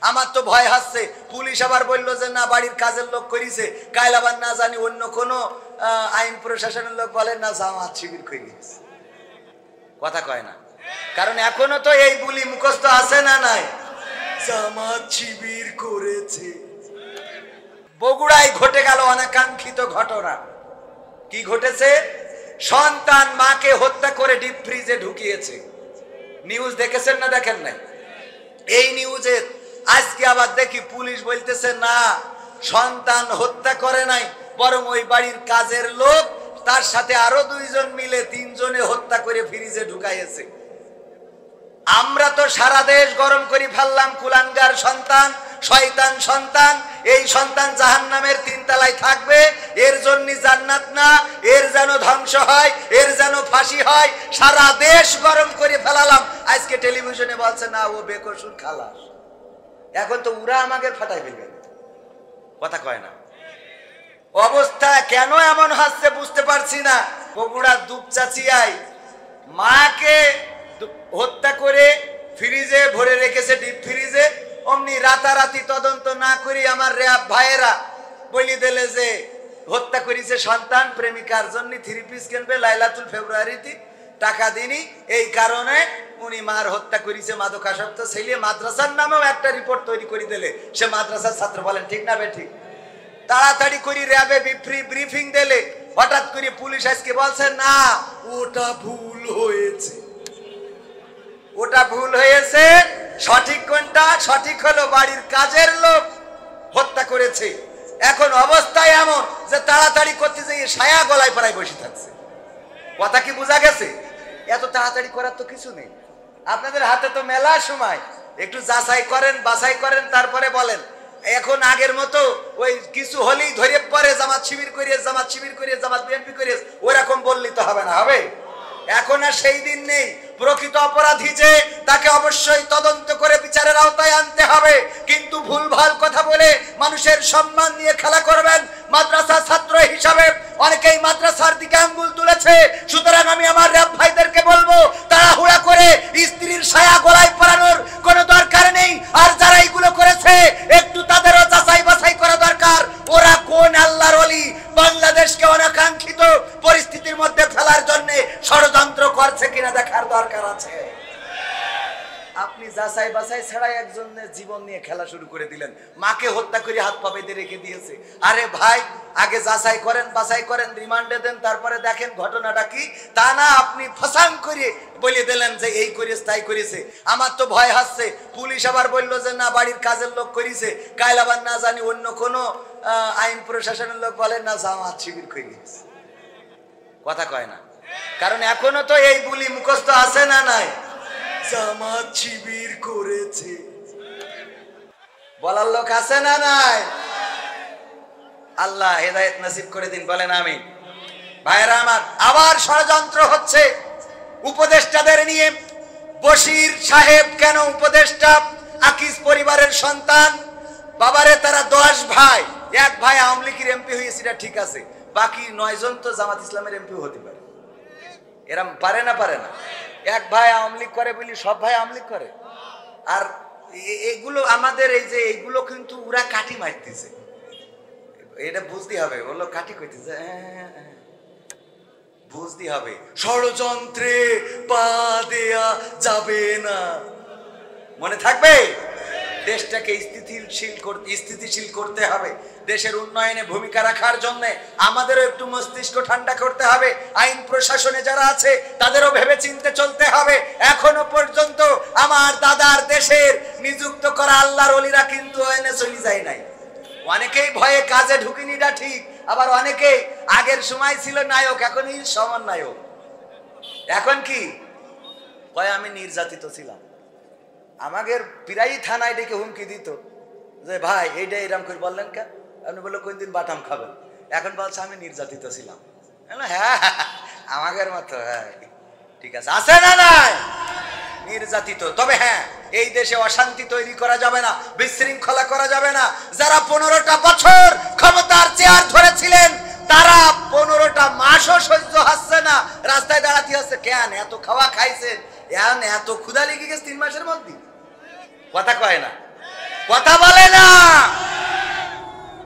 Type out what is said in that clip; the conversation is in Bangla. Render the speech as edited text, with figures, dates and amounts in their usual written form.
আমার তো ভয় হচ্ছে, পুলিশ আবার বললো যে না বাড়ির কাজের লোক করেছে, কাল আবার না জানি অন্য কোনো আইন প্রশাসনের লোক বলে না জামাত শিবির করেছে। কথা কয় না, কারণ এখনো তো এই বুলি মুখস্থ আছে না নাই, জামাত শিবির করেছে। বগুড়ায় ঘটে গেল অনাকাঙ্ক্ষিত ঘটনা। কি ঘটেছে? সন্তান মাকে হত্যা করে ডিপ ফ্রিজে ঢুকিয়েছে। নিউজ দেখেছেন না দেখেন নাই? এই নিউজে আজকে আবার দেখি পুলিশ বলতেছে না সন্তান হত্যা করে নাই, বরং ওই বাড়ির কাজের লোক তার সাথে আরো দুইজন মিলে তিনজনে হত্যা করে ফ্রিজে ঢুকাইয়েছে। আমরা তো সারা দেশ গরম করে ফেললাম, কুলাঙ্গার সন্তান, শয়তান সন্তান। এই সন্তান জাহান্নামের তিনতলায় থাকবে, এর জন্য জান্নাত না, এর যেন ধ্বংস হয়, এর যেন ফাঁসি হয়। সারা দেশ গরম করে ফেলালাম, আজকে টেলিভিশনে বলছে না ও বেকসুর খালাস। এখন তো উরা আমাকে ফাটাই ফেলবে। কথা কয় না। অবস্থা কেন এমন হচ্ছে বুঝতে পারছি না। বগুড়ার দুপচাচিয়ায় মাকে হত্যা করে ফ্রিজে ভরে রেখেছে, ডিপ ফ্রিজে। অমনি রাতারাতি তদন্ত না করে আমার র্যাব ভাইয়েরা বলি দিলে যে হত্যা করেছে সন্তান, প্রেমিকার জন্য থ্রি পিস কিনবে লাইলাতুল ফেব্রুয়ারিতে, টাকা দিনি, এই কারণে উনি মার হত্যা করেছে। মাদকাসক্ত ছেলে, মাদ্রাসার নামেও একটা রিপোর্ট তৈরি করে দিলে সে মাদ্রাসার ছাত্র। বলেন ঠিক না বে ঠিক? তাড়াতাড়ি করে র্যাবে ব্রিফিং দিলে, হঠাৎ করে পুলিশ আজকে বলছে না ওটা ভুল হয়েছে, ওটা ভুল হয়েছে। সঠিক কোনটা? সঠিক হলো বাড়ির কাজের লোক হত্যা করেছে। এখন অবস্থায় এমন যে তাড়াতাড়ি করতে যেয়ে সায়া গলায় পড়ায় বসে থাকছে। কথা কি বোঝা গেছে? এত তাড়াতাড়ি করার তো কিছু নেই, আপনাদের হাতে তো মেলা সময়। একটু যাচাই করেন, বাছাই করেন, তারপরে বলেন। এখন আগের মতো ওই কিছু হলেই ধরে পরে জামাত শিবির করিয়ে, জামাত শিবির করিয়ে, জামাত বিএনপি করিয়ে ওরকম বললেই তো হবে না, হবে? এখন আর সেই দিন নেই। প্রকৃত অপরাধী যে তাকে অবশ্যই তদন্ত করে বিচারের আওতায় আনতে হবে, কিন্তু ভুলভাল কথা বলে মানুষের সম্মান নিয়ে খেলা করবেন। মাদ্রাসা ছাত্র হিসাবে অনেকেই মাদ্রাসার দিকে আঙ্গুল তুলেছে, সুতরাং আমি আমার র্যাব ভাইদেরকে বলবো তাড়াহুড়া করে স্ত্রীর ছায়া গলায় পরানোর কোনো দরকার নেই। আর যারা এইগুলো করেছে একটু তাদেরও যাচাই বাছাই করা দরকার। ওরা কোন আল্লাহর ওলি বাংলাদেশকে অনাকাঙ্ক্ষিত পরিস্থিতির মধ্যে ফেলার জন্য ষড়যন্ত্র করছে কিনা দেখার দরকার আছে। আপনি যাচাই বাছাই ছাড়াই একজনের জীবন নিয়ে খেলা শুরু করে দিলেন। মাকে হত্যা করে হাত পা বেঁধে রেখে দিয়েছে। আরে ভাই, আগে যাচাই করেন, বাছাই করেন, রিমান্ডে দেন, তারপরে দেখেন ঘটনাটা কি। তা না আপনি ফসাং করে বলে দিলেন যে এই করেছে তাই করেছে। আমার তো ভয় হচ্ছে, পুলিশ আবার বললো যে না বাড়ির কাজের লোক করেছে, কাল আবার না জানি অন্য কোনো আইন প্রশাসনের লোক বলে না জামাত শিবির করেছে। কথা কয় না, কারণ এখনো তো এই বুলি মুখস্থ আছে না নাই, জামাত শিবির করেছে। বলার লোক আছে না নাই? আল্লাহ হেদায়েত নসিব করে দিন, বলেন আমিন। ভাইরা আমার, আবার ষড়যন্ত্র হচ্ছে উপদেষ্টাদের নিয়ে। বশির সাহেব কেন উপদেষ্টা? আকিজ পরিবারের সন্তান। বাবারে তারা 10 ভাই, এক ভাই আওয়ামী লীগের এমপি হয়েছে, এটা ঠিক আছে, বাকি 9 জন তো জামাত ইসলামের এমপি হতে পারে। এরা পারে না? পারে না? এক ভাই আওয়ামী লীগ করে বলি সব ভাই আওয়ামী লীগ করে? আর এগুলো আমাদের এই যে এইগুলো কিন্তু ওরা কাটি মারতেছে, এটা বুঝতে হবে। বললো কাটি কইতেছে, বুঝতে হবে। ষড়যন্ত্রে পা দেয়া যাবে না, মনে থাকবে। দেশটাকে স্থিতিশীল করতে হবে। দেশের উন্নয়নে ভূমিকা রাখার জন্য আমাদেরও একটু মস্তিষ্ক ঠান্ডা করতে হবে। আইন প্রশাসনে যারা আছে তাদেরও ভেবে চিন্তে চলতে হবে। এখনো পর্যন্ত আমার দাদার দেশের নিযুক্ত করা আল্লাহর ওলিরা কিন্তু এনে চলে যায় নাই। অনেকেই ভয়ে কাজে ঢুকিনি, এটা ঠিক। আবার অনেকেই আগের সময় ছিল নায়ক, এখনই সমান নায়ক। এখন কি কয় আমি নির্যাতিত ছিলাম, আমাদের প্রায় থানায় ডেকে হুমকি দিত যে ভাই এইটা এরকম করে বললেন কেন? আপনি বললো কোন দিন বাটাম খাবেন। এখন বলছে আমি নির্যাতিত ছিলাম। হ্যাঁ আমাদের মতো, হ্যাঁ ঠিক আছে, আছে না নাই নির্যাতিত। তবে হ্যাঁ, এই দেশে অশান্তি তৈরি করা যাবে না, বিশৃঙ্খলা করা যাবে না। যারা 15টা বছর ক্ষমতার চেয়ার ধরেছিলেন তারা 15টা মাসও সহ্য হচ্ছে না, রাস্তায় দাঁড়াতে হচ্ছে। কেন? এত খাওয়া খাইছেন, এত ক্ষুধা লেগে গেছে 3 মাসের মধ্যে। কথা কয় না। কথা বলে না।